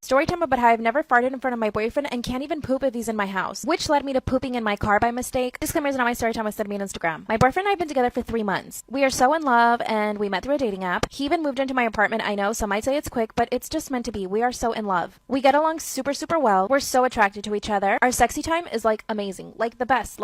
Storytime about how I've never farted in front of my boyfriend and can't even poop if he's in my house, which led me to pooping in my car by mistake. Disclaimers not my storytime was sent me on Instagram. My boyfriend and I have been together for 3 months. We are so in love and we met through a dating app. He even moved into my apartment. I know some might say it's quick, but it's just meant to be. We are so in love. We get along super well. We're so attracted to each other. Our sexy time is like amazing, like the best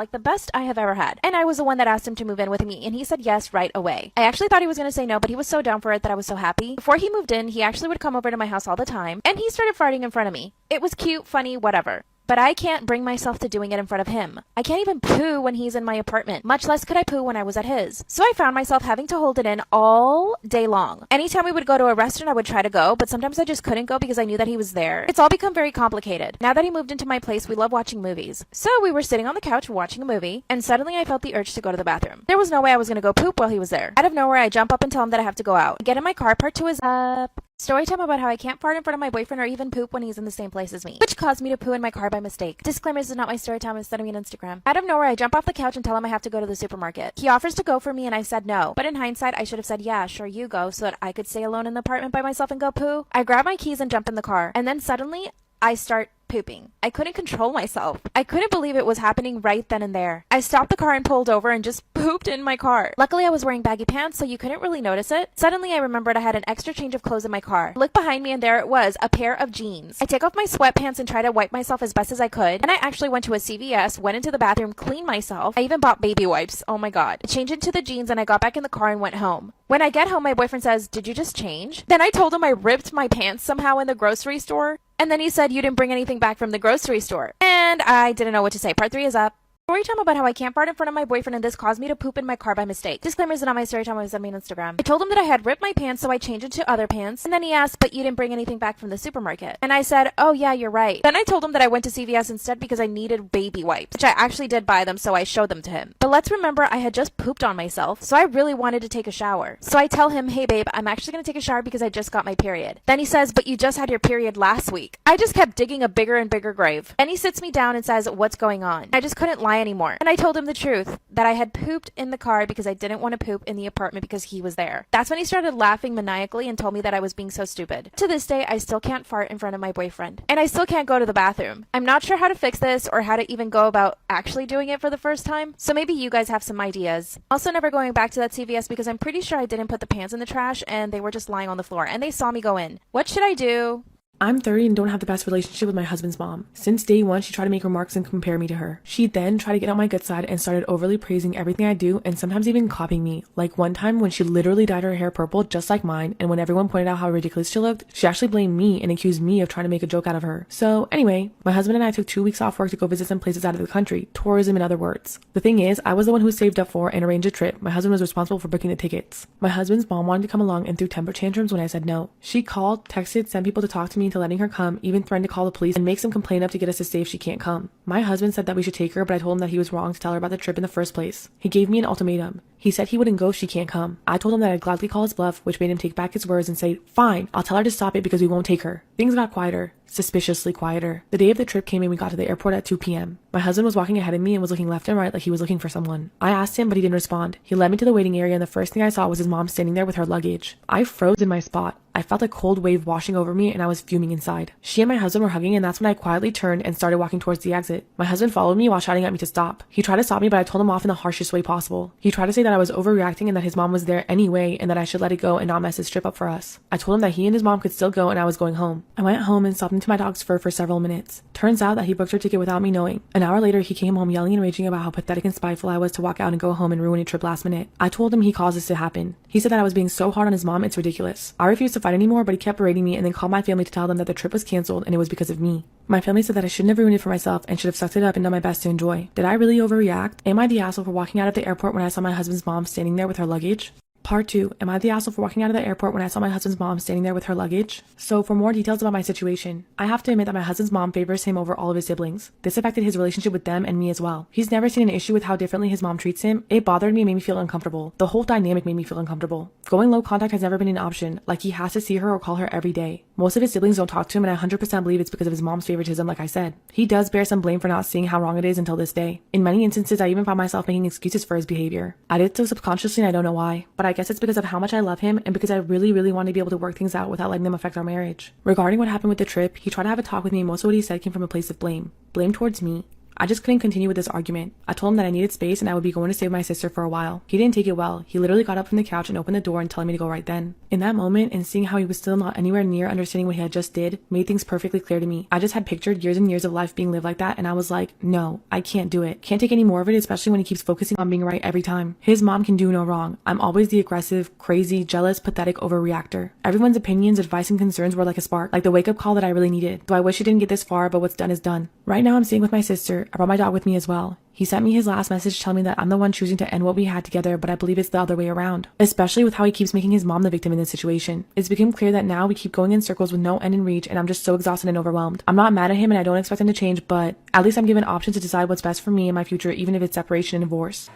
I have ever had. And I was the one that asked him to move in with me and he said yes right away. I actually thought he was going to say no, but he was so down for it that I was so happy. Before he moved in, he actually would come over to my house all the time and he started farting in front of me. It was cute, funny, whatever. But I can't bring myself to doing it in front of him. I can't even poo when he's in my apartment, much less could I poo when I was at his. So I found myself having to hold it in all day long. Anytime we would go to a restaurant, I would try to go, but sometimes I just couldn't go because I knew that he was there. It's all become very complicated. Now that he moved into my place, we love watching movies. So we were sitting on the couch watching a movie, and suddenly I felt the urge to go to the bathroom. There was no way I was going to go poop while he was there. Out of nowhere, I jump up and tell him that I have to go out. Get in my car, part 2 is up. Storytime about how I can't fart in front of my boyfriend or even poop when he's in the same place as me, which caused me to poo in my car by mistake. Disclaimer, this is not my storytime, it's sending me on Instagram. Out of nowhere, I jump off the couch and tell him I have to go to the supermarket. He offers to go for me and I said no, but in hindsight, I should have said yeah, sure you go, so that I could stay alone in the apartment by myself and go poo. I grab my keys and jump in the car, and then suddenly, I start pooping. I couldn't control myself. I couldn't believe it was happening right then and there. I stopped the car and pulled over and just pooped in my car. Luckily, I was wearing baggy pants, so you couldn't really notice it. Suddenly, I remembered I had an extra change of clothes in my car. I looked behind me and there it was, a pair of jeans. I take off my sweatpants and try to wipe myself as best as I could. And I actually went to a CVS, went into the bathroom, cleaned myself. I even bought baby wipes. Oh my god. I changed into the jeans and I got back in the car and went home. When I get home, my boyfriend says, "Did you just change?" Then I told him I ripped my pants somehow in the grocery store. And then he said, "You didn't bring anything back from the grocery store." And I didn't know what to say. Part 3 is up. Storytime about how I can't fart in front of my boyfriend and this caused me to poop in my car by mistake. Disclaimers are not my storytime, I was on Instagram. I told him that I had ripped my pants, so I changed into other pants. And then he asked, "But you didn't bring anything back from the supermarket." And I said, "Oh yeah, you're right." Then I told him that I went to CVS instead because I needed baby wipes, which I actually did buy them, so I showed them to him. But let's remember, I had just pooped on myself, so I really wanted to take a shower. So I tell him, "Hey babe, I'm actually gonna take a shower because I just got my period." Then he says, "But you just had your period last week." I just kept digging a bigger and bigger grave. And he sits me down and says, "What's going on?" I just couldn't lie anymore. And I told him the truth, that I had pooped in the car because I didn't want to poop in the apartment because he was there. That's when he started laughing maniacally and told me that I was being so stupid. To this day, I still can't fart in front of my boyfriend. And I still can't go to the bathroom. I'm not sure how to fix this or how to even go about actually doing it for the first time, so maybe you guys have some ideas. Also, never going back to that CVS because I'm pretty sure I didn't put the pants in the trash and they were just lying on the floor and they saw me go in. What should I do? I'm 30 and don't have the best relationship with my husband's mom. Since day one, she tried to make remarks and compare me to her. She then tried to get on my good side and started overly praising everything I do and sometimes even copying me. Like one time when she literally dyed her hair purple just like mine, and when everyone pointed out how ridiculous she looked, she actually blamed me and accused me of trying to make a joke out of her. So anyway, my husband and I took 2 weeks off work to go visit some places out of the country. Tourism in other words. The thing is, I was the one who saved up for and arranged a trip. My husband was responsible for booking the tickets. My husband's mom wanted to come along and threw temper tantrums when I said no. She called, texted, sent people to talk to me into letting her come, even threatened to call the police and make some complaint up to get us to stay if she can't come. My husband said that we should take her, but I told him that he was wrong to tell her about the trip in the first place. He gave me an ultimatum. He said he wouldn't go if she can't come. I told him that I'd gladly call his bluff, which made him take back his words and say, "Fine, I'll tell her to stop it because we won't take her." Things got quieter. Suspiciously quieter. The day of the trip came and we got to the airport at 2 p.m. My husband was walking ahead of me and was looking left and right like he was looking for someone. I asked him, but he didn't respond. He led me to the waiting area and the first thing I saw was his mom standing there with her luggage. I froze in my spot. I felt a cold wave washing over me and I was fuming inside. She and my husband were hugging and that's when I quietly turned and started walking towards the exit. My husband followed me while shouting at me to stop. He tried to stop me, but I told him off in the harshest way possible. He tried to say that I was overreacting and that his mom was there anyway and that I should let it go and not mess his trip up for us. I told him that he and his mom could still go and I was going home. I went home and stopped into my dog's fur for several minutes. Turns out that he booked her ticket without me knowing. An hour later, he came home yelling and raging about how pathetic and spiteful I was to walk out and go home and ruin a trip last minute. I told him he caused this to happen. He said that I was being so hard on his mom, it's ridiculous. I refused to fight anymore, but he kept berating me and then called my family to tell them that the trip was canceled and it was because of me. My family said that I shouldn't have ruined it for myself and should have sucked it up and done my best to enjoy. Did I really overreact? Am I the asshole for walking out of the airport when I saw my husband's mom standing there with her luggage? Part 2. Am I the asshole for walking out of the airport when I saw my husband's mom standing there with her luggage? So for more details about my situation, I have to admit that my husband's mom favors him over all of his siblings. This affected his relationship with them and me as well. He's never seen an issue with how differently his mom treats him. It bothered me and made me feel uncomfortable. The whole dynamic made me feel uncomfortable. Going low contact has never been an option, like he has to see her or call her every day. Most of his siblings don't talk to him, and I 100% believe it's because of his mom's favoritism, like I said. He does bear some blame for not seeing how wrong it is until this day. In many instances, I even found myself making excuses for his behavior. I did so subconsciously and I don't know why, but I guess it's because of how much I love him and because I really want to be able to work things out without letting them affect our marriage. Regarding what happened with the trip, he tried to have a talk with me. Most of what he said came from a place of blame. Blame towards me. I just couldn't continue with this argument. I told him that I needed space and I would be going to stay with my sister for a while. He didn't take it well. He literally got up from the couch and opened the door and telling me to go right then. In that moment, and seeing how he was still not anywhere near understanding what he had just did, made things perfectly clear to me. I just had pictured years and years of life being lived like that, and I was like, no, I can't do it. Can't take any more of it, especially when he keeps focusing on being right every time. His mom can do no wrong. I'm always the aggressive, crazy, jealous, pathetic overreactor. Everyone's opinions, advice, and concerns were like a spark, like the wake-up call that I really needed. So I wish it didn't get this far, but what's done is done. Right now I'm staying with my sister. I brought my dog with me as well. He sent me his last message telling me that I'm the one choosing to end what we had together, but I believe it's the other way around. Especially with how he keeps making his mom the victim in this situation. It's become clear that now we keep going in circles with no end in reach, and I'm just so exhausted and overwhelmed. I'm not mad at him and I don't expect him to change, but at least I'm given options to decide what's best for me and my future, even if it's separation and divorce.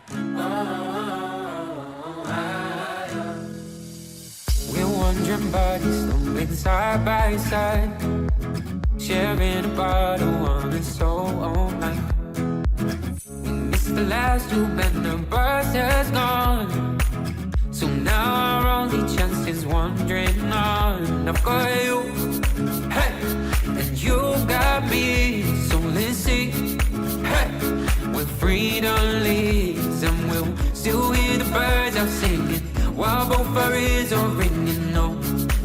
We're wandering bodies, stumbling side by side, sharing a bottle on a soul all night. The last loop and the bus has gone, so now our only chance is wandering on. I've got you, hey, and you got me, so let's see, hey, where freedom leads, and we'll still hear the birds out singing while both our ears are ringing. No,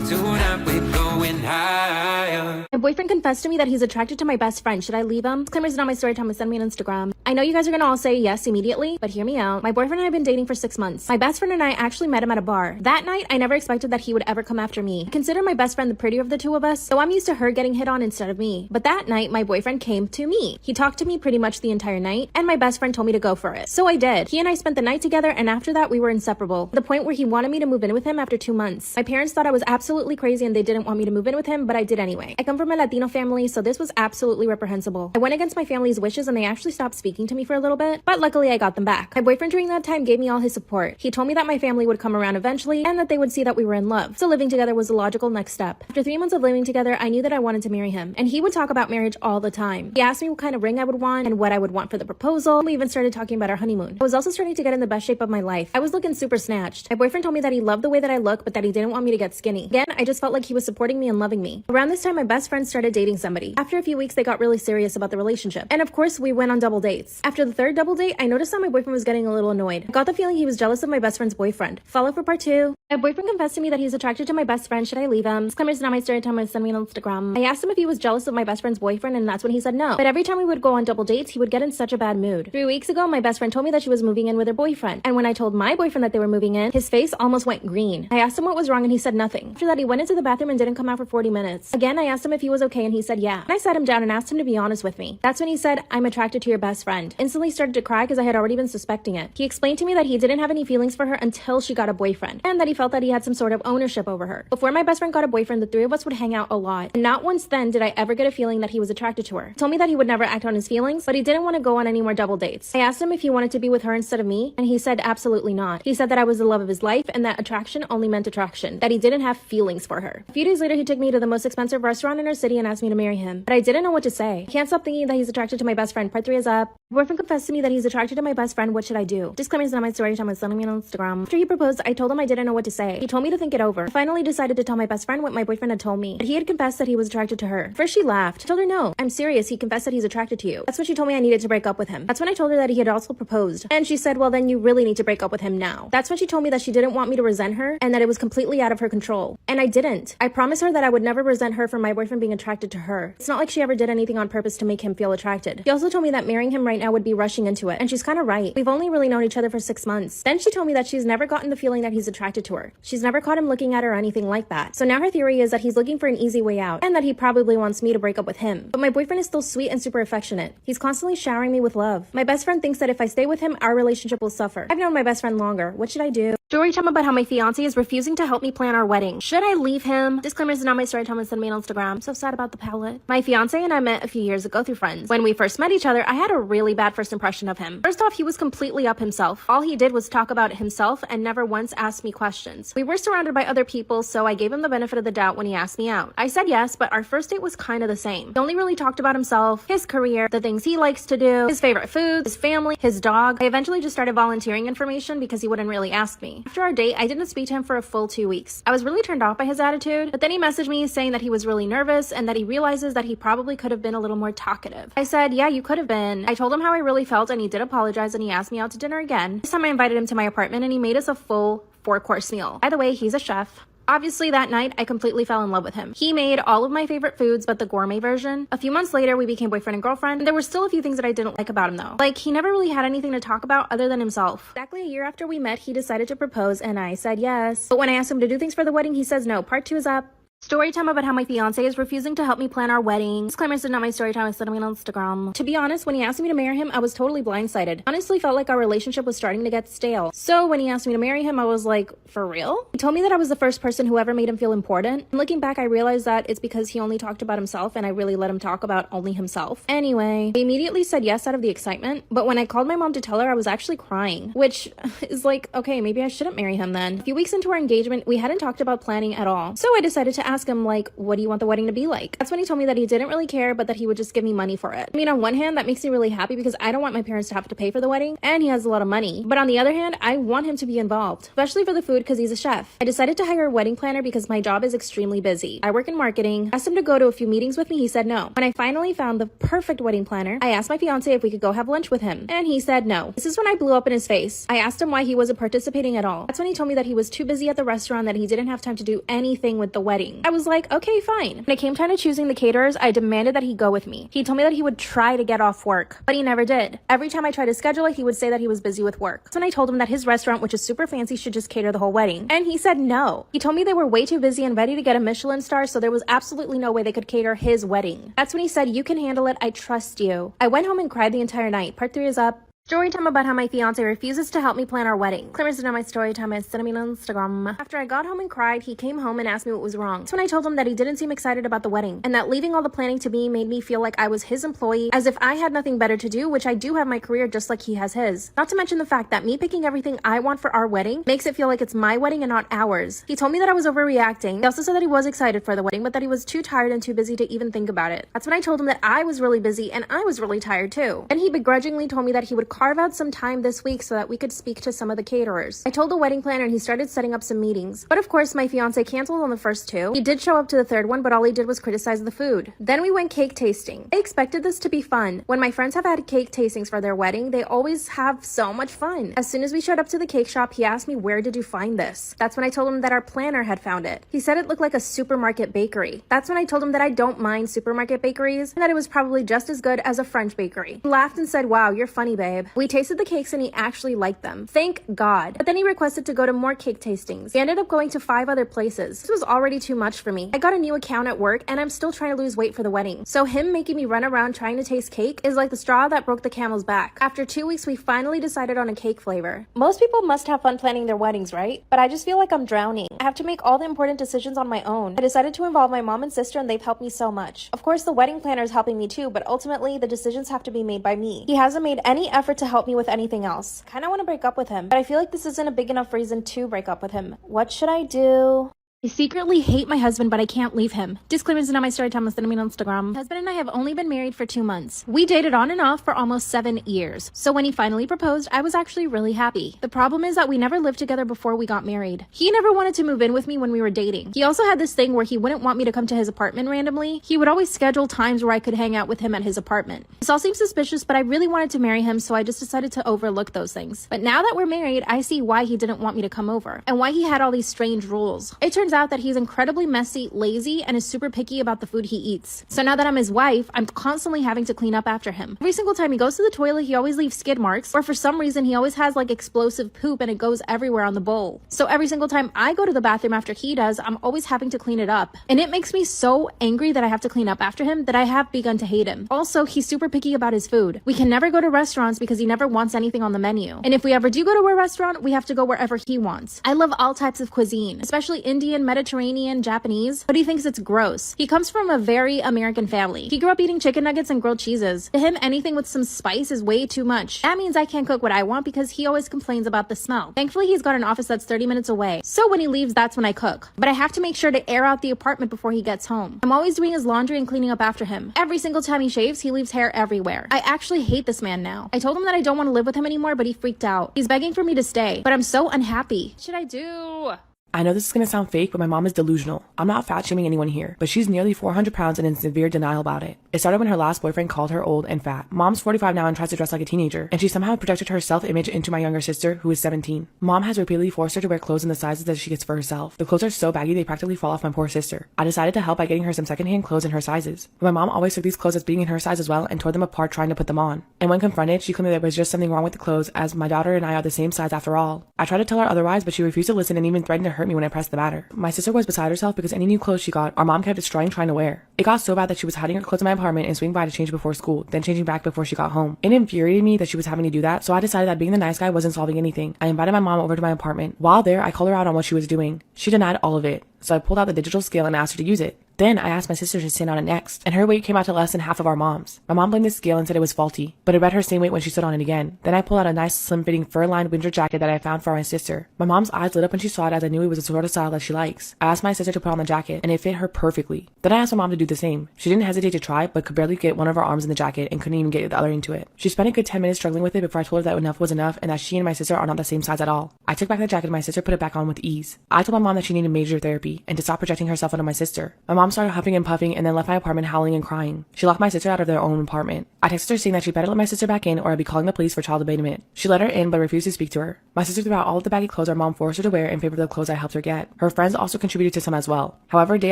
tonight we're going higher. My boyfriend confessed to me that he's attracted to my best friend. Should I leave him? Disclaimers on my Storytime, send me an Instagram. I know you guys are gonna all say yes immediately, but hear me out. My boyfriend and I have been dating for 6 months. My best friend and I actually met him at a bar. That night, I never expected that he would ever come after me. I consider my best friend the prettier of the two of us, so I'm used to her getting hit on instead of me. But that night, my boyfriend came to me. He talked to me pretty much the entire night, and my best friend told me to go for it. So I did. He and I spent the night together, and after that, we were inseparable. To the point where he wanted me to move in with him after 2 months. My parents thought I was absolutely crazy and they didn't want me to move in with him, but I did anyway. I come from a Latino family, so this was absolutely reprehensible. I went against my family's wishes and they actually stopped speaking to me for a little bit, but luckily I got them back. My boyfriend during that time gave me all his support. He told me that my family would come around eventually and that they would see that we were in love. So living together was the logical next step. After 3 months of living together, I knew that I wanted to marry him, and he would talk about marriage all the time. He asked me what kind of ring I would want and what I would want for the proposal. We even started talking about our honeymoon. I was also starting to get in the best shape of my life. I was looking super snatched. My boyfriend told me that he loved the way that I look, but that he didn't want me to get skinny. Again, I just felt like he was supporting me and loving me. Around this time, my best friend started dating somebody. After a few weeks, they got really serious about the relationship. And of course, we went on double dates. After the third double date, I noticed that my boyfriend was getting a little annoyed. I got the feeling he was jealous of my best friend's boyfriend. Follow for part 2. My boyfriend confessed to me that he's attracted to my best friend. Should I leave him? Disclaimers on my Storytime, send me on Instagram. I asked him if he was jealous of my best friend's boyfriend, and that's when he said no. But every time we would go on double dates, he would get in such a bad mood. 3 weeks ago, my best friend told me that she was moving in with her boyfriend. And when I told my boyfriend that they were moving in, his face almost went green. I asked him what was wrong and he said nothing. After that, he went into the bathroom and didn't come out for 40 minutes. Again, I asked him if he was okay and he said yeah. And I sat him down and asked him to be honest with me. That's when he said, I'm attracted to your best friend. Instantly started to cry because I had already been suspecting it. He explained to me that he didn't have any feelings for her until she got a boyfriend, and that he felt that he had some sort of ownership over her. Before my best friend got a boyfriend, the three of us would hang out a lot. And not once then did I ever get a feeling that he was attracted to her. He told me that he would never act on his feelings, but he didn't want to go on any more double dates. I asked him if he wanted to be with her instead of me, and he said absolutely not. He said that I was the love of his life and that attraction only meant attraction, that he didn't have feelings for her. A few days later, he took me to the most expensive restaurant in our city and asked me to marry him. But I didn't know what to say. I can't stop thinking that he's attracted to my best friend. Part 3 is up. My boyfriend confessed to me that he's attracted to my best friend. What should I do? Disclaimers on my Storytime, sending me on Instagram. After he proposed, I told him I didn't know what to say. He told me to think it over. I finally decided to tell my best friend what my boyfriend had told me. That he had confessed that he was attracted to her. First she laughed. I told her no. I'm serious. He confessed that he's attracted to you. That's when she told me I needed to break up with him. That's when I told her that he had also proposed. And she said, well then you really need to break up with him now. That's when she told me that she didn't want me to resent her and that it was completely out of her control. And I didn't. I promised her that I would never resent her for my boyfriend being attracted to her. It's not like she ever did anything on purpose to make him feel attracted. She also told me that marrying him right now would be rushing into it. And she's kind of right. We've only really known each other for 6 months. Then she told me that she's never gotten the feeling that he's attracted to her. She's never caught him looking at her or anything like that. So now her theory is that he's looking for an easy way out and that he probably wants me to break up with him. But my boyfriend is still sweet and super affectionate. He's constantly showering me with love. My best friend thinks that if I stay with him, our relationship will suffer. I've known my best friend longer. What should I do? Story time about how my fiance is refusing to help me plan our wedding. Should I leave him? Disclaimer is not my story time, send me on Instagram. So sad about the palette. My fiance and I met a few years ago through friends. When we first met each other, I had a really bad first impression of him. First off, he was completely up himself. All he did was talk about himself and never once asked me questions. We were surrounded by other people, so I gave him the benefit of the doubt when he asked me out. I said yes, but our first date was kind of the same. He only really talked about himself, his career, the things he likes to do, his favorite foods, his family, his dog. I eventually just started volunteering information because he wouldn't really ask me. After our date, I didn't speak to him for a full 2 weeks. I was really turned off by his attitude, but then he messaged me saying that he was really nervous and that he realizes that he probably could have been a little more talkative. I said, yeah, you could have been. I told him how I really felt and he did apologize and he asked me out to dinner again. This time I invited him to my apartment and he made us a full 4-course meal. By the way, he's a chef. Obviously, that night, I completely fell in love with him. He made all of my favorite foods, but the gourmet version. A few months later, we became boyfriend and girlfriend. There were still a few things that I didn't like about him, though. Like, he never really had anything to talk about other than himself. Exactly a year after we met, he decided to propose, and I said yes. But when I asked him to do things for the wedding, he says no. Part 2 is up. Story time about how my fiance is refusing to help me plan our wedding. Disclaimer, this is not my story time, I said I'm on Instagram. To be honest, when he asked me to marry him, I was totally blindsided. Honestly felt like our relationship was starting to get stale. So when he asked me to marry him, I was like, for real? He told me that I was the first person who ever made him feel important. And looking back, I realized that it's because he only talked about himself and I really let him talk about only himself. Anyway, I immediately said yes out of the excitement, but when I called my mom to tell her, I was actually crying, which is like, okay, maybe I shouldn't marry him then. A few weeks into our engagement, we hadn't talked about planning at all. So I decided to ask him, like, what do you want the wedding to be like? That's when he told me that he didn't really care, but that he would just give me money for it. I mean, on one hand, that makes me really happy because I don't want my parents to have to pay for the wedding, and he has a lot of money. But on the other hand, I want him to be involved, especially for the food because he's a chef. I decided to hire a wedding planner because my job is extremely busy. I work in marketing. Asked him to go to a few meetings with me, he said no. When I finally found the perfect wedding planner, I asked my fiance if we could go have lunch with him, and he said no. This is when I blew up in his face. I asked him why he wasn't participating at all. That's when he told me that he was too busy at the restaurant, that he didn't have time to do anything with the wedding. I was like, okay, fine. When it came time to choosing the caterers, I demanded that he go with me. He told me that he would try to get off work, but he never did. Every time I tried to schedule it, he would say that he was busy with work. So when I told him that his restaurant, which is super fancy, should just cater the whole wedding, and he said no. He told me they were way too busy and ready to get a Michelin star, so there was absolutely no way they could cater his wedding. That's when he said, you can handle it, I trust you. I went home and cried the entire night. Part 3 is up. Story time about how my fiance refuses to help me plan our wedding. Claims to know my story time, I sent me on Instagram. After I got home and cried, he came home and asked me what was wrong. That's when I told him that he didn't seem excited about the wedding, and that leaving all the planning to me made me feel like I was his employee, as if I had nothing better to do, which I do have my career just like he has his. Not to mention the fact that me picking everything I want for our wedding makes it feel like it's my wedding and not ours. He told me that I was overreacting. He also said that he was excited for the wedding, but that he was too tired and too busy to even think about it. That's when I told him that I was really busy and I was really tired too. And he begrudgingly told me that he would carve out some time this week so that we could speak to some of the caterers. I told the wedding planner and he started setting up some meetings. But of course, my fiance canceled on the first 2. He did show up to the 3rd one, but all he did was criticize the food. Then we went cake tasting. I expected this to be fun. When my friends have had cake tastings for their wedding, they always have so much fun. As soon as we showed up to the cake shop, he asked me, where did you find this? That's when I told him that our planner had found it. He said it looked like a supermarket bakery. That's when I told him that I don't mind supermarket bakeries and that it was probably just as good as a French bakery. He laughed and said, wow, you're funny, babe. We tasted the cakes and he actually liked them. Thank God. But then he requested to go to more cake tastings. We ended up going to 5 other places. This was already too much for me. I got a new account at work and I'm still trying to lose weight for the wedding. So him making me run around trying to taste cake is like the straw that broke the camel's back. After 2 weeks, we finally decided on a cake flavor. Most people must have fun planning their weddings, right? But I just feel like I'm drowning. I have to make all the important decisions on my own. I decided to involve my mom and sister and they've helped me so much. Of course, the wedding planner is helping me too, but ultimately the decisions have to be made by me. He hasn't made any effort to help me with anything else. Kinda want to break up with him, but I feel like this isn't a big enough reason to break up with him. What should I do? I secretly hate my husband, but I can't leave him. Disclaimer is not my story time, send me on Instagram. My husband and I have only been married for 2 months. We dated on and off for almost 7 years. So when he finally proposed, I was actually really happy. The problem is that we never lived together before we got married. He never wanted to move in with me when we were dating. He also had this thing where he wouldn't want me to come to his apartment randomly. He would always schedule times where I could hang out with him at his apartment. This all seems suspicious, but I really wanted to marry him, so I just decided to overlook those things. But now that we're married, I see why he didn't want me to come over and why he had all these strange rules. It turned turns out that he's incredibly messy, lazy, and is super picky about the food he eats. So now that I'm his wife, I'm constantly having to clean up after him. Every single time he goes to the toilet, he always leaves skid marks, or for some reason, he always has like explosive poop and it goes everywhere on the bowl. So every single time I go to the bathroom after he does, I'm always having to clean it up. And it makes me so angry that I have to clean up after him that I have begun to hate him. Also, he's super picky about his food. We can never go to restaurants because he never wants anything on the menu. And if we ever do go to a restaurant, we have to go wherever he wants. I love all types of cuisine, especially Indian, Mediterranean, Japanese, but he thinks it's gross. He comes from a very American family. He grew up eating chicken nuggets and grilled cheeses. To him, anything with some spice is way too much. That means I can't cook what I want because he always complains about the smell. Thankfully, he's got an office that's 30 minutes away. So when he leaves, that's when I cook. But I have to make sure to air out the apartment before he gets home. I'm always doing his laundry and cleaning up after him. Every single time he shaves, he leaves hair everywhere. I actually hate this man now. I told him that I don't want to live with him anymore, but he freaked out. He's begging for me to stay, but I'm so unhappy. What should I do? I know this is going to sound fake, but my mom is delusional. I'm not fat shaming anyone here, but she's nearly 400 pounds and in severe denial about it. It started when her last boyfriend called her old and fat. Mom's 45 now and tries to dress like a teenager, and she somehow projected her self-image into my younger sister, who is 17. Mom has repeatedly forced her to wear clothes in the sizes that she gets for herself. The clothes are so baggy they practically fall off my poor sister. I decided to help by getting her some secondhand clothes in her sizes. But my mom always took these clothes as being in her size as well and tore them apart trying to put them on. And when confronted, she claimed that there was just something wrong with the clothes, as my daughter and I are the same size after all. I tried to tell her otherwise, but she refused to listen and even threatened to hurt me when I pressed the matter. My sister was beside herself because any new clothes she got, our mom kept destroying trying to wear. It got so bad that she was hiding her clothes in my apartment and swinging by to change before school, then changing back before she got home. It infuriated me that she was having to do that, so I decided that being the nice guy wasn't solving anything. I invited my mom over to my apartment. While there, I called her out on what she was doing. She denied all of it, so I pulled out the digital scale and asked her to use it. Then I asked my sister to stand on it next, and her weight came out to less than half of our mom's. My mom blamed the scale and said it was faulty, but it read her same weight when she stood on it again. Then I pulled out a nice slim-fitting fur-lined winter jacket that I found for my sister. My mom's eyes lit up when she saw it, as I knew it was the sort of style that she likes. I asked my sister to put on the jacket, and it fit her perfectly. Then I asked my mom to do the same. She didn't hesitate to try, but could barely get one of her arms in the jacket and couldn't even get the other into it. She spent a good 10 minutes struggling with it before I told her that enough was enough and that she and my sister are not the same size at all. I took back the jacket and my sister put it back on with ease. I told my mom that she needed major therapy and to stop projecting herself onto my sister. My mom started huffing and puffing and then left my apartment howling and crying. She locked my sister out of their own apartment. I texted her saying that she better let my sister back in or I'd be calling the police for child abandonment. She let her in but refused to speak to her. My sister threw out all of the baggy clothes our mom forced her to wear in favor of the clothes I helped her get. Her friends also contributed to some as well. However, day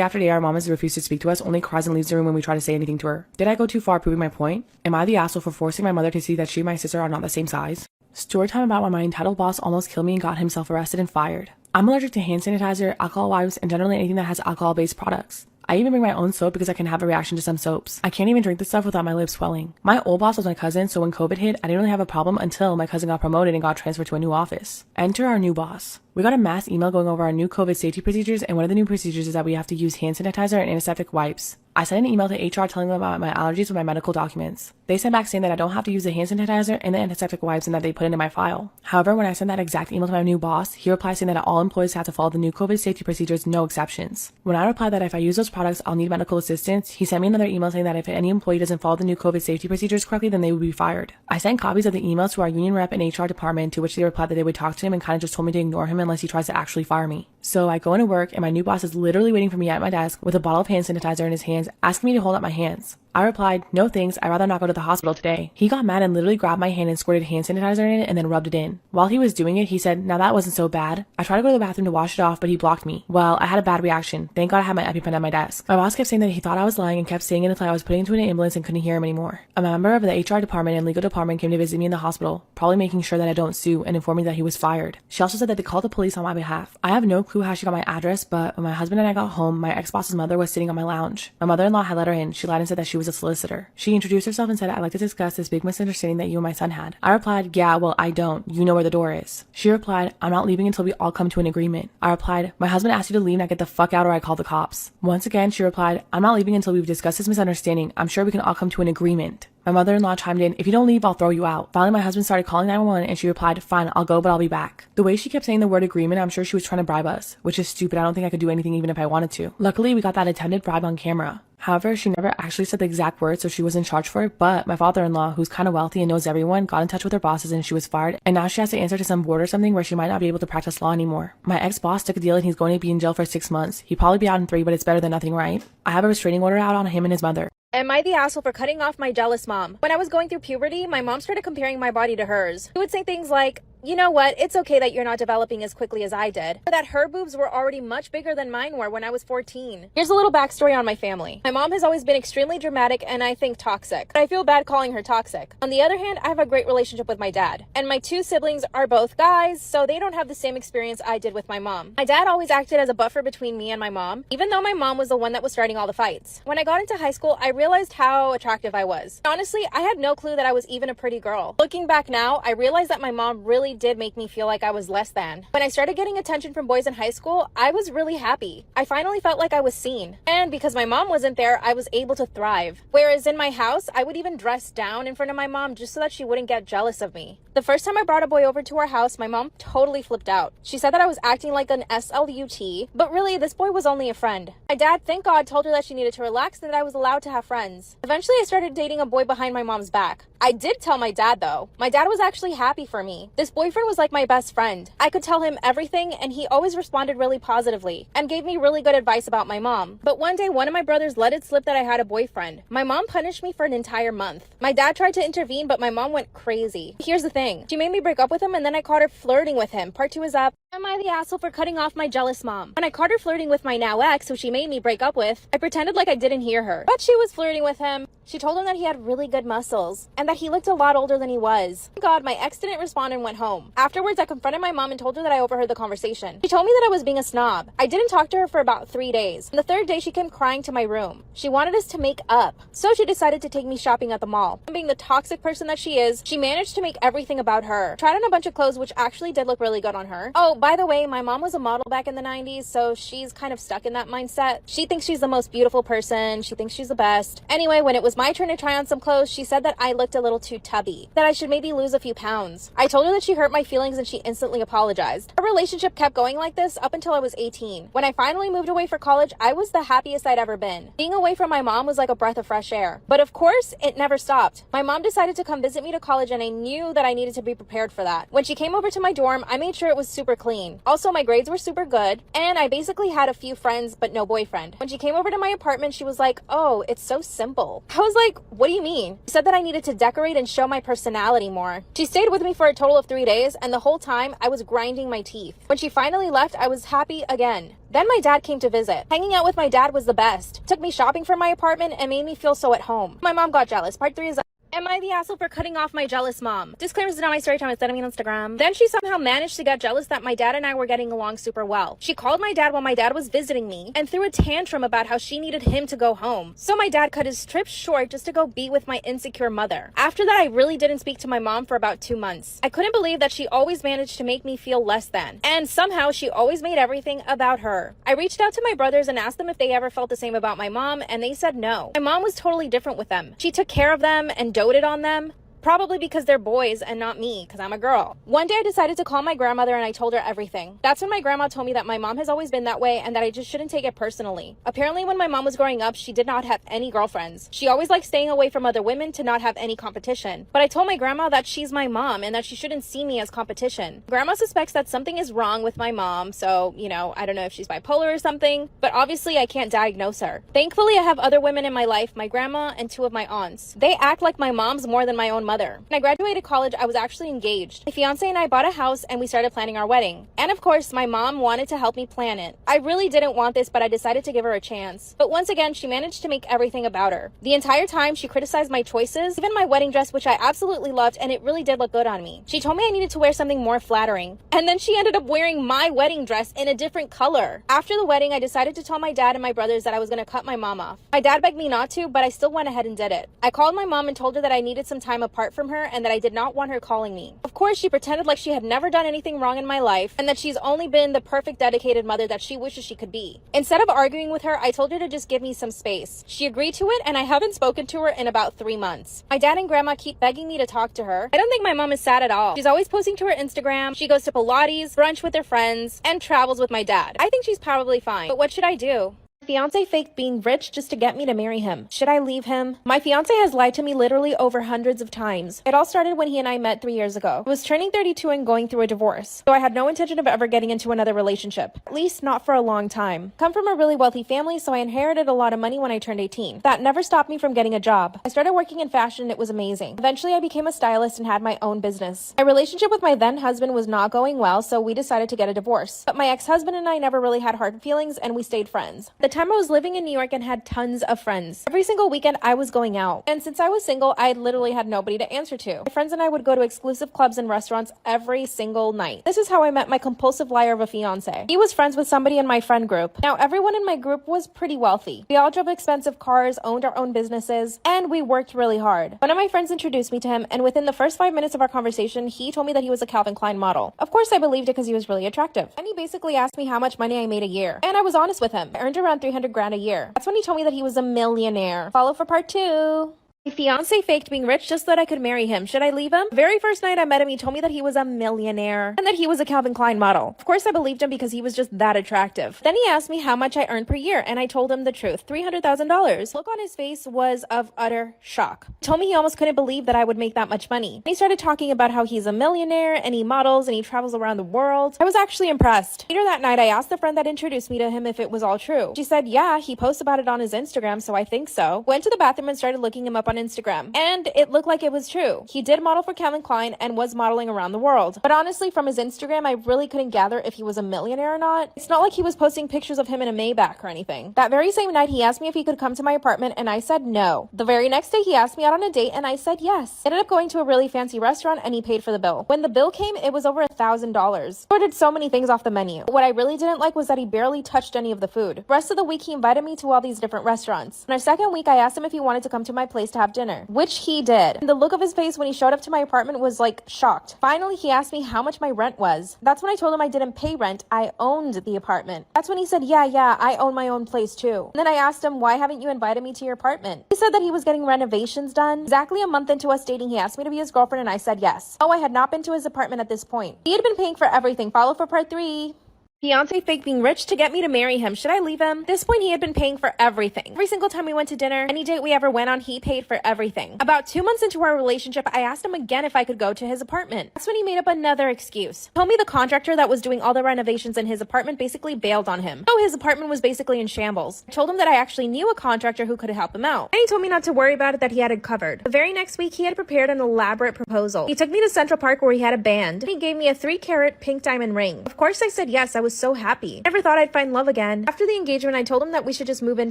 after day our mom has refused to speak to us, only cries and leaves the room when we try to say anything to her. Did I go too far proving my point? Am I the asshole for forcing my mother to see that she and my sister are not the same size? Story time about when my entitled boss almost killed me and got himself arrested and fired. I'm allergic to hand sanitizer, alcohol wipes, and generally anything that has alcohol-based products. I even bring my own soap because I can have a reaction to some soaps. I can't even drink this stuff without my lips swelling. My old boss was my cousin, so when COVID hit, I didn't really have a problem until my cousin got promoted and got transferred to a new office. Enter our new boss. We got a mass email going over our new COVID safety procedures, and one of the new procedures is that we have to use hand sanitizer and antiseptic wipes. I sent an email to HR telling them about my allergies with my medical documents. They sent back saying that I don't have to use the hand sanitizer and the antiseptic wipes and that they put it in my file. However, when I sent that exact email to my new boss, he replied saying that all employees have to follow the new COVID safety procedures, no exceptions. When I replied that if I use those products, I'll need medical assistance, he sent me another email saying that if any employee doesn't follow the new COVID safety procedures correctly, then they would be fired. I sent copies of the emails to our union rep and HR department, to which they replied that they would talk to him and kind of just told me to ignore him unless he tries to actually fire me. So I go into work and my new boss is literally waiting for me at my desk with a bottle of hand sanitizer in his hands, asking me to hold up my hands. I replied, no thanks, I'd rather not go to the hospital today. He got mad and literally grabbed my hand and squirted hand sanitizer in it and then rubbed it in. While he was doing it, he said, now that wasn't so bad. I tried to go to the bathroom to wash it off, but he blocked me. Well, I had a bad reaction. Thank God I had my EpiPen at my desk. My boss kept saying that he thought I was lying and kept saying it until I was put into an ambulance and couldn't hear him anymore. A member of the HR department and legal department came to visit me in the hospital, probably making sure that I don't sue and informing that he was fired. She also said that they called the police on my behalf. I have no clue how she got my address, but when my husband and I got home, my ex-boss's mother was sitting on my lounge. My mother-in-law had let her in. She lied and said that she was a solicitor. She introduced herself and said, I'd like to discuss this big misunderstanding that you and my son had. I replied, yeah, well, I don't. You know where the door is. She replied, I'm not leaving until we all come to an agreement. I replied, my husband asked you to leave, now get the fuck out or I call the cops. Once again, she replied, I'm not leaving until we've discussed this misunderstanding. I'm sure we can all come to an agreement. My mother-in-law chimed in, if you don't leave, I'll throw you out. Finally, my husband started calling 911 and she replied, fine, I'll go, but I'll be back. The way she kept saying the word agreement, I'm sure she was trying to bribe us, which is stupid. I don't think I could do anything even if I wanted to. Luckily, we got that attempted bribe on camera. However, she never actually said the exact words, so she wasn't charged for it, but my father-in-law, who's kind of wealthy and knows everyone, got in touch with her bosses and she was fired, and now she has to answer to some board or something where she might not be able to practice law anymore. My ex-boss took a deal and he's going to be in jail for 6 months. He'd probably be out in 3, but it's better than nothing, right? I have a restraining order out on him and his mother. Am I the asshole for cutting off my jealous mom? When I was going through puberty, my mom started comparing my body to hers. She would say things like, You know what? It's okay that you're not developing as quickly as I did. Or that her boobs were already much bigger than mine were when I was 14. Here's a little backstory on my family. My mom has always been extremely dramatic and I think toxic. But I feel bad calling her toxic. On the other hand, I have a great relationship with my dad. And my two siblings are both guys, so they don't have the same experience I did with my mom. My dad always acted as a buffer between me and my mom, even though my mom was the one that was starting all the fights. When I got into high school, I realized how attractive I was. Honestly, I had no clue that I was even a pretty girl. Looking back now, I realized that my mom really did make me feel like I was less than. When I started getting attention from boys in high school, I was really happy. I finally felt like I was seen. And because my mom wasn't there, I was able to thrive. Whereas in my house, I would even dress down in front of my mom just so that she wouldn't get jealous of me. The first time I brought a boy over to our house, my mom totally flipped out. She said that I was acting like an SLUT, but really, this boy was only a friend. My dad, thank God, told her that she needed to relax and that I was allowed to have friends. Eventually, I started dating a boy behind my mom's back. I did tell my dad though. My dad was actually happy for me. This boyfriend was like my best friend. I could tell him everything and he always responded really positively and gave me really good advice about my mom. But one day, one of my brothers let it slip that I had a boyfriend. My mom punished me for an entire month. My dad tried to intervene, but my mom went crazy. Here's the thing. She made me break up with him and then I caught her flirting with him. Part 2 is up. Am I the asshole for cutting off my jealous mom? When I caught her flirting with my now ex, who she made me break up with, I pretended like I didn't hear her. But she was flirting with him. She told him that he had really good muscles and that he looked a lot older than he was. Thank God, my ex didn't respond and went home. Afterwards, I confronted my mom and told her that I overheard the conversation. She told me that I was being a snob. I didn't talk to her for about 3 days. On the third day, she came crying to my room. She wanted us to make up. So she decided to take me shopping at the mall. And being the toxic person that she is, she managed to make everything about her. Tried on a bunch of clothes, which actually did look really good on her. Oh, by the way, my mom was a model back in the 90s, so she's kind of stuck in that mindset. She thinks she's the most beautiful person. She thinks she's the best. Anyway, when it was my turn to try on some clothes, she said that I looked a little too tubby, that I should maybe lose a few pounds. I told her that she hurt my feelings and she instantly apologized. Our relationship kept going like this up until I was 18. When I finally moved away for college, I was the happiest I'd ever been. Being away from my mom was like a breath of fresh air. But of course, it never stopped. My mom decided to come visit me to college and I knew that I needed to be prepared for that. When she came over to my dorm, I made sure it was super clean. Also, my grades were super good and I basically had a few friends but no boyfriend. When she came over to my apartment, she was like, "Oh, it's so simple." I was like, "What do you mean?" She said that I needed to decorate and show my personality more. She stayed with me for a total of 3 days and the whole time I was grinding my teeth. When she finally left, I was happy again. Then my dad came to visit. Hanging out with my dad was the best. Took me shopping for my apartment and made me feel so at home. My mom got jealous. Part 3 is Am I the asshole for cutting off my jealous mom? Disclaimers is not my story time. It's me on Instagram. Then she somehow managed to get jealous that my dad and I were getting along super well. She called my dad while my dad was visiting me and threw a tantrum about how she needed him to go home. So my dad cut his trip short just to go be with my insecure mother. After that, I really didn't speak to my mom for about 2 months. I couldn't believe that she always managed to make me feel less than. And somehow she always made everything about her. I reached out to my brothers and asked them if they ever felt the same about my mom, and they said no. My mom was totally different with them. She took care of them and doted on them. Probably because they're boys and not me, because I'm a girl. One day I decided to call my grandmother and I told her everything. That's when my grandma told me that my mom has always been that way and that I just shouldn't take it personally. Apparently when my mom was growing up, she did not have any girlfriends. She always liked staying away from other women to not have any competition. But I told my grandma that she's my mom and that she shouldn't see me as competition. Grandma suspects that something is wrong with my mom, so, I don't know if she's bipolar or something, but obviously I can't diagnose her. Thankfully, I have other women in my life, my grandma and 2 of my aunts. They act like my moms more than my own mother. When I graduated college, I was actually engaged. My fiance and I bought a house and we started planning our wedding. And of course, my mom wanted to help me plan it. I really didn't want this, but I decided to give her a chance. But once again, she managed to make everything about her. The entire time, she criticized my choices, even my wedding dress, which I absolutely loved, and it really did look good on me. She told me I needed to wear something more flattering. And then she ended up wearing my wedding dress in a different color. After the wedding, I decided to tell my dad and my brothers that I was going to cut my mom off. My dad begged me not to, but I still went ahead and did it. I called my mom and told her that I needed some time apart from her and that I did not want her calling me. Of course, she pretended like she had never done anything wrong in my life and that she's only been the perfect dedicated mother that she wishes she could be. Instead of arguing with her, I told her to just give me some space. She agreed to it and I haven't spoken to her in about 3 months. My dad and grandma keep begging me to talk to her. I don't think my mom is sad at all. She's always posting to her Instagram. She goes to Pilates, brunch with her friends, and travels with my dad. I think she's probably fine. But what should I do? Fiance faked being rich just to get me to marry him. Should I leave him? My fiance has lied to me literally over hundreds of times. It all started when he and I met 3 years ago. I was turning 32 and going through a divorce, so I had no intention of ever getting into another relationship. At least not for a long time. Come from a really wealthy family, so I inherited a lot of money when I turned 18. That never stopped me from getting a job. I started working in fashion and it was amazing. Eventually I became a stylist and had my own business. My relationship with my then husband was not going well, so we decided to get a divorce. But my ex-husband and I never really had hard feelings and we stayed friends. At the time I was living in New York and had tons of friends. Every single weekend I was going out. And since I was single, I literally had nobody to answer to. My friends and I would go to exclusive clubs and restaurants every single night. This is how I met my compulsive liar of a fiance. He was friends with somebody in my friend group. Now everyone in my group was pretty wealthy. We all drove expensive cars, owned our own businesses, and we worked really hard. One of my friends introduced me to him, and within the first 5 minutes of our conversation, he told me that he was a Calvin Klein model. Of course I believed it because he was really attractive. And he basically asked me how much money I made a year. And I was honest with him. I earned around 300 grand a year. That's when he told me that he was a millionaire. Follow for part 2. My fiance faked being rich just so that I could marry him. Should I leave him? The very first night I met him, he told me that he was a millionaire and that he was a Calvin Klein model. Of course, I believed him because he was just that attractive. Then he asked me how much I earned per year, and I told him the truth, $300,000. Look on his face was of utter shock. He told me he almost couldn't believe that I would make that much money. And he started talking about how he's a millionaire and he models and he travels around the world. I was actually impressed. Later that night, I asked the friend that introduced me to him if it was all true. She said, yeah, he posts about it on his Instagram, so I think so. Went to the bathroom and started looking him up on Instagram. And it looked like it was true. He did model for Calvin Klein and was modeling around the world. But honestly, from his Instagram, I really couldn't gather if he was a millionaire or not. It's not like he was posting pictures of him in a Maybach or anything. That very same night, he asked me if he could come to my apartment and I said no. The very next day, he asked me out on a date and I said yes. Ended up going to a really fancy restaurant and he paid for the bill. When the bill came, it was over $1,000. Ordered so many things off the menu. What I really didn't like was that he barely touched any of the food. The rest of the week, he invited me to all these different restaurants. On our second week, I asked him if he wanted to come to my place to have dinner, which he did. And the look of his face when he showed up to my apartment was like shocked. Finally, he asked me how much my rent was. That's when I told him I didn't pay rent. I owned the apartment. That's when he said, yeah, I own my own place too. And then I asked him, why haven't you invited me to your apartment? He said that he was getting renovations done. Exactly a month into us dating, he asked me to be his girlfriend and I said yes. Oh, I had not been to his apartment at this point. He had been paying for everything. Follow for part 3. Fiance faked being rich to get me to marry him. Should I leave him? At this point, he had been paying for everything. Every single time we went to dinner, any date we ever went on, he paid for everything. About 2 months into our relationship, I asked him again if I could go to his apartment. That's when he made up another excuse. He told me the contractor that was doing all the renovations in his apartment basically bailed on him. So his apartment was basically in shambles. I told him that I actually knew a contractor who could help him out. And he told me not to worry about it, that he had it covered. The very next week, he had prepared an elaborate proposal. He took me to Central Park where he had a band. He gave me a 3-carat pink diamond ring. Of course, I said yes. I was so happy. Never thought I'd find love again. After the engagement, I told him that we should just move in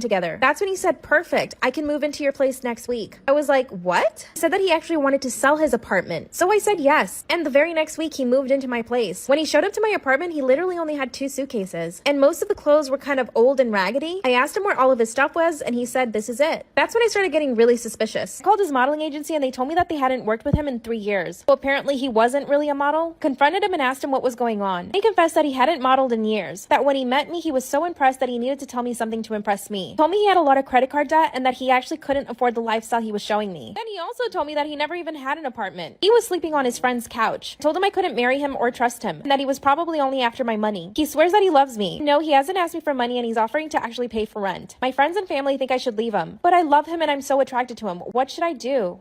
together. That's when he said, perfect, I can move into your place next week. I was like, what? He said that he actually wanted to sell his apartment. So I said yes. And the very next week, he moved into my place. When he showed up to my apartment, he literally only had 2 suitcases. And most of the clothes were kind of old and raggedy. I asked him where all of his stuff was, and he said, this is it. That's when I started getting really suspicious. I called his modeling agency, and they told me that they hadn't worked with him in 3 years. So apparently, he wasn't really a model. Confronted him and asked him what was going on. He confessed that he hadn't modeled in years. That when he met me, he was so impressed that he needed to tell me something to impress me. He told me he had a lot of credit card debt and that he actually couldn't afford the lifestyle he was showing me. Then he also told me that he never even had an apartment. He was sleeping on his friend's couch. I told him I couldn't marry him or trust him, and that he was probably only after my money. He swears that he loves me. No, he hasn't asked me for money and he's offering to actually pay for rent. My friends and family think I should leave him, but I love him and I'm so attracted to him. What should I do?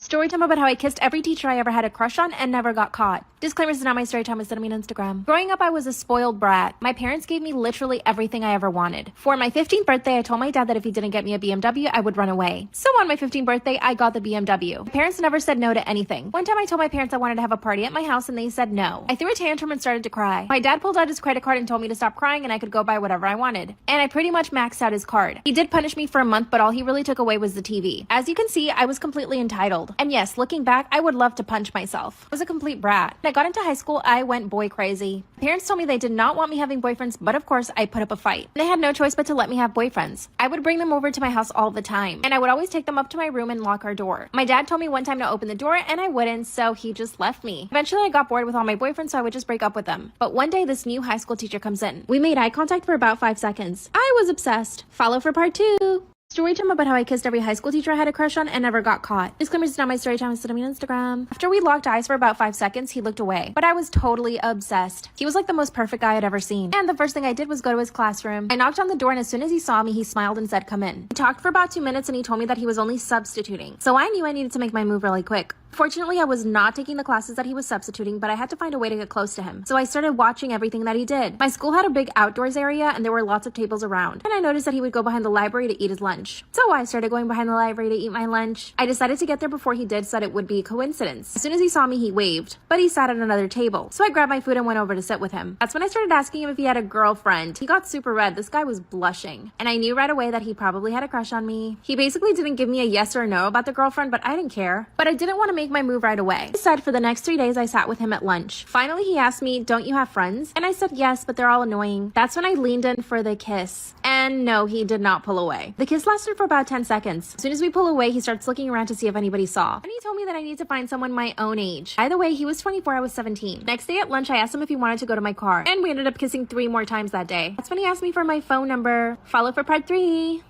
Storytime about how I kissed every teacher I ever had a crush on and never got caught. Disclaimers is not my story time, send me on Instagram. Growing up, I was a spoiled brat. My parents gave me literally everything I ever wanted. For my 15th birthday, I told my dad that if he didn't get me a BMW, I would run away. So on my 15th birthday, I got the BMW. My parents never said no to anything. One time I told my parents I wanted to have a party at my house and they said no. I threw a tantrum and started to cry. My dad pulled out his credit card and told me to stop crying and I could go buy whatever I wanted. And I pretty much maxed out his card. He did punish me for a month, but all he really took away was the TV. As you can see, I was completely entitled. And yes, looking back, I would love to punch myself. I was a complete brat. When I got into high school, I went boy crazy. Parents told me they did not want me having boyfriends, but of course, I put up a fight. They had no choice but to let me have boyfriends. I would bring them over to my house all the time, and I would always take them up to my room and lock our door. My dad told me one time to open the door, and I wouldn't, so he just left me. Eventually, I got bored with all my boyfriends, so I would just break up with them. But one day, this new high school teacher comes in. We made eye contact for about 5 seconds. I was obsessed. Follow for part 2. Story time about how I kissed every high school teacher I had a crush on and never got caught. Disclaimer, is not my story time, instead of me on Instagram. After we locked eyes for about 5 seconds, he looked away. But I was totally obsessed. He was like the most perfect guy I'd ever seen. And the first thing I did was go to his classroom. I knocked on the door and as soon as he saw me, he smiled and said, "Come in." We talked for about 2 minutes and he told me that he was only substituting. So I knew I needed to make my move really quick. Fortunately, I was not taking the classes that he was substituting, but I had to find a way to get close to him. So I started watching everything that he did. My school had a big outdoors area and there were lots of tables around. And I noticed that he would go behind the library to eat his lunch. So I started going behind the library to eat my lunch. I decided to get there before he did so that it would be a coincidence. As soon as he saw me, he waved, but he sat at another table. So I grabbed my food and went over to sit with him. That's when I started asking him if he had a girlfriend. He got super red. This guy was blushing. And I knew right away that he probably had a crush on me. He basically didn't give me a yes or no about the girlfriend, but I didn't care. But I didn't want to make my move right away. I said for the next 3 days I sat with him at lunch. Finally, he asked me, "Don't you have friends?" And I said yes, but they're all annoying. That's when I leaned in for the kiss. And no, he did not pull away. The kiss lasted for about 10 seconds. As soon as we pull away, he starts looking around to see if anybody saw. And he told me that I need to find someone my own age. By the way, he was 24, I was 17. Next day at lunch, I asked him if he wanted to go to my car. And we ended up kissing 3 more times that day. That's when he asked me for my phone number. Follow for part 3.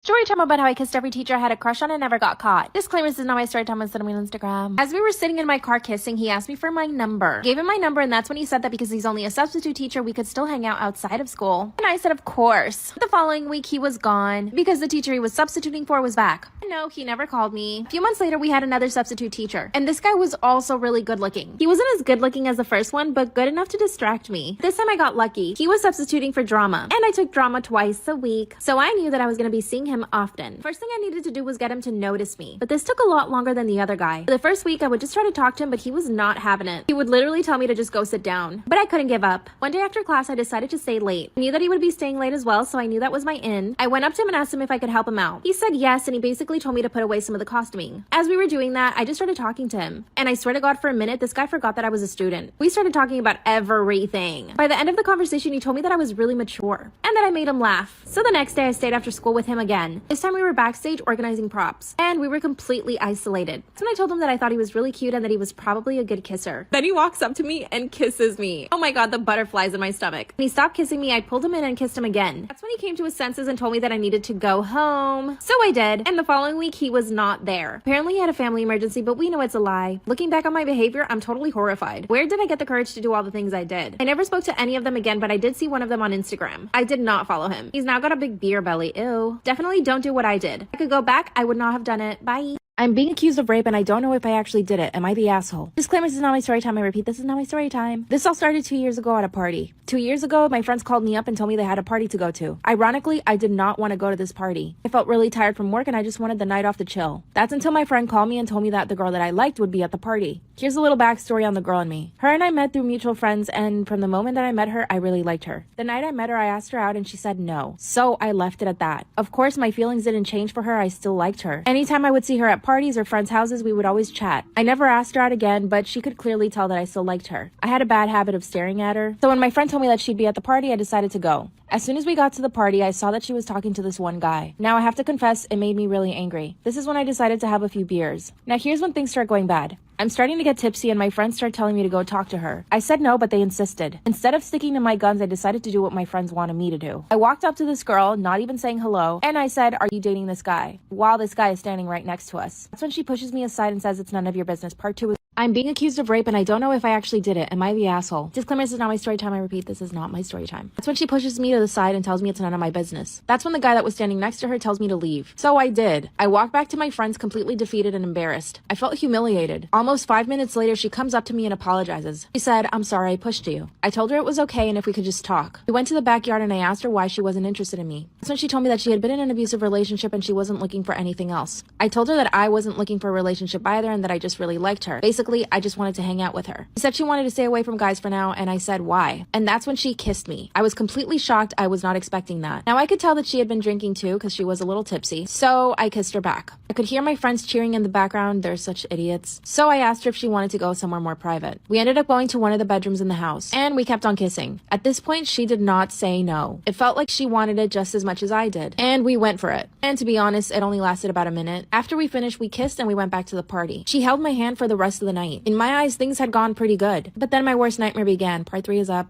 Story time about how I kissed every teacher I had a crush on and never got caught. Disclaimer, this is not my story time, instead of me on Instagram. As we were sitting in my car kissing, he asked me for my number. Gave him my number and that's when he said that because he's only a substitute teacher, we could still hang out outside of school. And I said, of course. The following week, he was gone because the teacher he was substituting for was back. No, he never called me. A few months later, we had another substitute teacher. And this guy was also really good looking. He wasn't as good looking as the first one, but good enough to distract me. This time I got lucky. He was substituting for drama. And I took drama twice a week. So I knew that I was going to be seeing him often. First thing I needed to do was get him to notice me. But this took a lot longer than the other guy. For the first week, I would just try to talk to him, but he was not having it. He would literally tell me to just go sit down. But I couldn't give up. One day after class, I decided to stay late. I knew that he would be staying late as well, so I knew that was my in. I went up to him and asked him if I could help him out. He said yes, and he basically told me to put away some of the costuming. As we were doing that, I just started talking to him. And I swear to God, for a minute, this guy forgot that I was a student. We started talking about everything. By the end of the conversation, he told me that I was really mature and that I made him laugh. So the next day, I stayed after school with him again. This time we were backstage organizing props and we were completely isolated. So when I told him that I thought he was really cute and that he was probably a good kisser. Then he walks up to me and kisses me. Oh my God, the butterflies in my stomach. When he stopped kissing me, I pulled him in and kissed him again. That's when he came to his senses and told me that I needed to go home. So I did. And the following week, he was not there. Apparently he had a family emergency, but we know it's a lie. Looking back on my behavior, I'm totally horrified. Where did I get the courage to do all the things I did? I never spoke to any of them again, but I did see one of them on Instagram. I did not follow him. He's now got a big beer belly. Ew. Definitely don't do what I did. If I could go back, I would not have done it. Bye. I'm being accused of rape and I don't know if I actually did it. Am I the asshole? Disclaimer, this is not my story time. I repeat, this is not my story time. This all started 2 years ago at a party. 2 years ago, my friends called me up and told me they had a party to go to. Ironically, I did not want to go to this party. I felt really tired from work and I just wanted the night off to chill. That's until my friend called me and told me that the girl that I liked would be at the party. Here's a little backstory on the girl and me. Her and I met through mutual friends, and from the moment that I met her, I really liked her. The night I met her, I asked her out and she said no. So I left it at that. Of course, my feelings didn't change for her. I still liked her. Anytime I would see her at parties or friends' houses, we would always chat. I never asked her out again, but she could clearly tell that I still liked her. I had a bad habit of staring at her. So when my friend told me that she'd be at the party, I decided to go. As soon as we got to the party, I saw that she was talking to this one guy. Now I have to confess, it made me really angry. This is when I decided to have a few beers. Now here's when things start going bad. I'm starting to get tipsy and my friends start telling me to go talk to her. I said no, but they insisted. Instead of sticking to my guns, I decided to do what my friends wanted me to do. I walked up to this girl, not even saying hello, and I said, "Are you dating this guy?" While this guy is standing right next to us. That's when she pushes me aside and says, "It's none of your business." Part 2 is I'm being accused of rape and I don't know if I actually did it. Am I the asshole? Disclaimer, this is not my story time. I repeat, this is not my story time. That's when she pushes me to the side and tells me it's none of my business. That's when the guy that was standing next to her tells me to leave. So I did. I walked back to my friends completely defeated and embarrassed. I felt humiliated. Almost 5 minutes later, she comes up to me and apologizes. She said, "I'm sorry I pushed you." I told her it was okay and if we could just talk. We went to the backyard and I asked her why she wasn't interested in me. That's when she told me that she had been in an abusive relationship and she wasn't looking for anything else. I told her that I wasn't looking for a relationship either and that I just really liked her. Basically, I just wanted to hang out with her. She said she wanted to stay away from guys for now, and I said why. And that's when she kissed me. I was completely shocked. I was not expecting that. Now I could tell that she had been drinking too because she was a little tipsy, so I kissed her back. I could hear my friends cheering in the background. They're such idiots. So I asked her if she wanted to go somewhere more private. We ended up going to one of the bedrooms in the house, and we kept on kissing. At this point, she did not say no. It felt like she wanted it just as much as I did, and we went for it. And to be honest, it only lasted about a minute. After we finished, we kissed and we went back to the party. She held my hand for the rest of the night. In my eyes, things had gone pretty good. But then my worst nightmare began. Part 3 is up.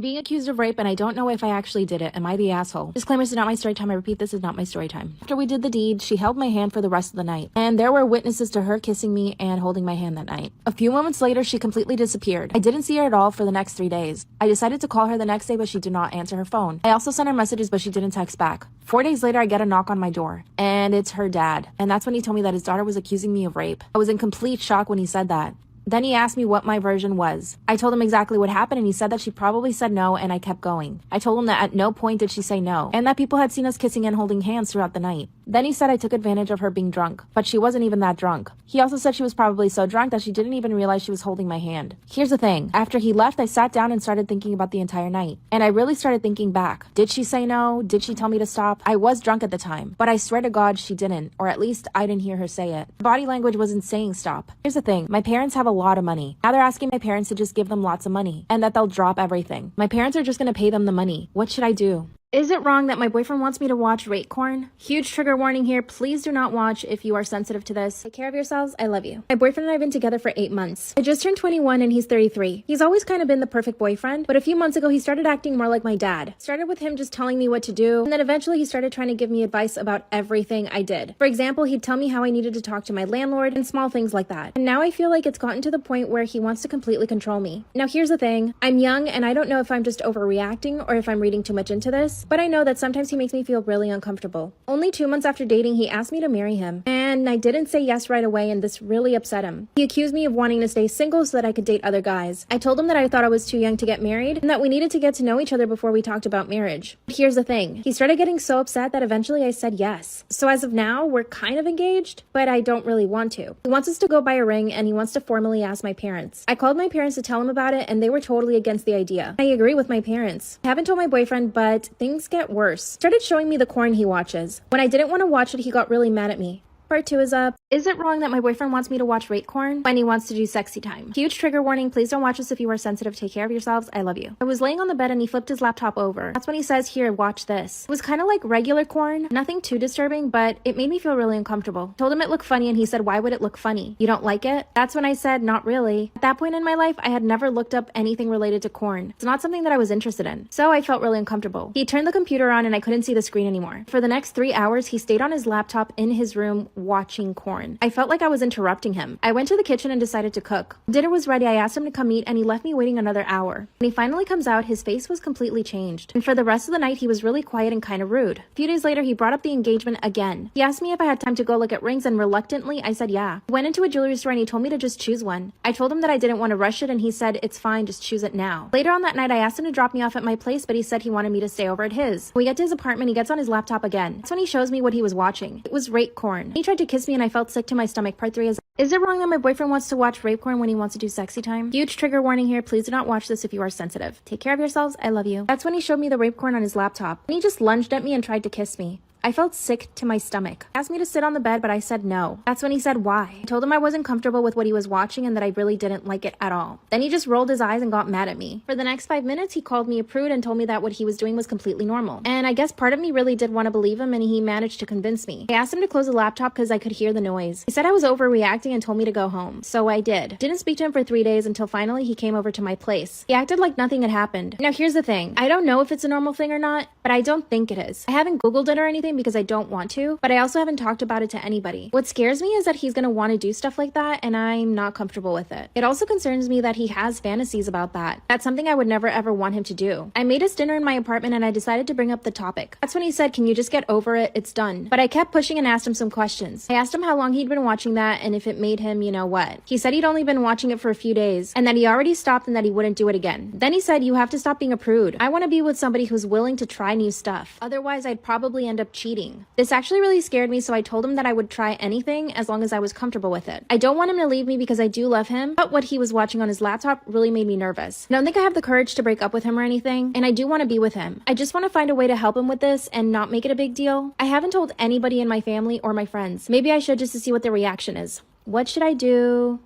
Being accused of rape and I don't know if I actually did it. Am I the asshole? Disclaimer, this is not my story time. I repeat, this is not my story time. After we did the deed, she held my hand for the rest of the night. And there were witnesses to her kissing me and holding my hand that night. A few moments later, she completely disappeared. I didn't see her at all for the next 3 days. I decided to call her the next day, but she did not answer her phone. I also sent her messages, but she didn't text back. 4 days later, I get a knock on my door. And it's her dad. And that's when he told me that his daughter was accusing me of rape. I was in complete shock when he said that. Then he asked me what my version was. I told him exactly what happened and he said that she probably said no and I kept going. I told him that at no point did she say no and that people had seen us kissing and holding hands throughout the night. Then he said I took advantage of her being drunk, but she wasn't even that drunk. He also said she was probably so drunk that she didn't even realize she was holding my hand. Here's the thing. After he left, I sat down and started thinking about the entire night. And I really started thinking back. Did she say no? Did she tell me to stop? I was drunk at the time, but I swear to God she didn't, or at least I didn't hear her say it. Body language wasn't saying stop. Here's the thing. My parents have a lot of money. Now they're asking my parents to just give them lots of money and that they'll drop everything. My parents are just going to pay them the money. What should I do? Is it wrong that my boyfriend wants me to watch rape corn? Huge trigger warning here. Please do not watch if you are sensitive to this. Take care of yourselves. I love you. My boyfriend and I have been together for 8 months. I just turned 21 and he's 33. He's always kind of been the perfect boyfriend, but a few months ago he started acting more like my dad. Started with him just telling me what to do, and then eventually he started trying to give me advice about everything I did. For example, he'd tell me how I needed to talk to my landlord and small things like that. And now I feel like it's gotten to the point where he wants to completely control me. Now here's the thing. I'm young and I don't know if I'm just overreacting or if I'm reading too much into this, but I know that sometimes he makes me feel really uncomfortable. Only 2 months after dating, he asked me to marry him, and I didn't say yes right away, and this really upset him. He accused me of wanting to stay single so that I could date other guys. I told him that I thought I was too young to get married, and that we needed to get to know each other before we talked about marriage. But here's the thing. He started getting so upset that eventually I said yes. So as of now, we're kind of engaged, but I don't really want to. He wants us to go buy a ring, and he wants to formally ask my parents. I called my parents to tell him about it, and they were totally against the idea. I agree with my parents. I haven't told my boyfriend, but things get worse. Started showing me the corn he watches. When I didn't want to watch it, he got really mad at me. Part 2 is up. Is it wrong that my boyfriend wants me to watch rape corn when he wants to do sexy time? Huge trigger warning. Please don't watch this if you are sensitive. Take care of yourselves. I love you. I was laying on the bed and he flipped his laptop over. That's when he says, "Here, watch this." It was kind of like regular corn. Nothing too disturbing, but it made me feel really uncomfortable. Told him it looked funny and he said, "Why would it look funny? You don't like it?" That's when I said, "Not really." At that point in my life, I had never looked up anything related to corn. It's not something that I was interested in. So I felt really uncomfortable. He turned the computer on and I couldn't see the screen anymore. For the next 3 hours, he stayed on his laptop in his room watching corn. I felt like I was interrupting him. I went to the kitchen and decided to cook. Dinner was ready. I asked him to come eat and he left me waiting another hour. When he finally comes out, his face was completely changed. And for the rest of the night, he was really quiet and kind of rude. A few days later, he brought up the engagement again. He asked me if I had time to go look at rings, and reluctantly, I said yeah. He went into a jewelry store and he told me to just choose one. I told him that I didn't want to rush it and he said, it's fine, just choose it now. Later on that night, I asked him to drop me off at my place, but he said he wanted me to stay over at his. When we get to his apartment, he gets on his laptop again. That's when he shows me what he was watching. It was rape corn. He tried to kiss me and I felt sick to my stomach. Part 3 is it wrong that my boyfriend wants to watch rape porn when he wants to do sexy time? Huge trigger warning here. Please do not watch this if you are sensitive. Take care of yourselves. I love you. That's when he showed me the rape porn on his laptop. And he just lunged at me and tried to kiss me. I felt sick to my stomach. He asked me to sit on the bed, but I said no. That's when he said why. I told him I wasn't comfortable with what he was watching and that I really didn't like it at all. Then he just rolled his eyes and got mad at me. For the next 5 minutes, he called me a prude and told me that what he was doing was completely normal. And I guess part of me really did want to believe him, and he managed to convince me. I asked him to close the laptop because I could hear the noise. He said I was overreacting and told me to go home. So I did. Didn't speak to him for 3 days until finally he came over to my place. He acted like nothing had happened. Now here's the thing. I don't know if it's a normal thing or not, but I don't think it is. I haven't Googled it or anything because I don't want to, but I also haven't talked about it to anybody. What scares me is that he's gonna want to do stuff like that and I'm not comfortable with it. It also concerns me that he has fantasies about that. That's something I would never ever want him to do. I made us dinner in my apartment and I decided to bring up the topic. That's when he said, can you just get over it? It's done. But I kept pushing and asked him some questions. I asked him how long he'd been watching that and if it made him, you know what. He said he'd only been watching it for a few days and that he already stopped and that he wouldn't do it again. Then he said, you have to stop being a prude. I want to be with somebody who's willing to try new stuff. Otherwise, I'd probably end up cheating. This actually really scared me, so I told him that I would try anything as long as I was comfortable with it. I don't want him to leave me because I do love him, but what he was watching on his laptop really made me nervous. I don't think I have the courage to break up with him or anything, and I do want to be with him. I just want to find a way to help him with this and not make it a big deal. I haven't told anybody in my family or my friends. Maybe I should, just to see what their reaction is. What should I do?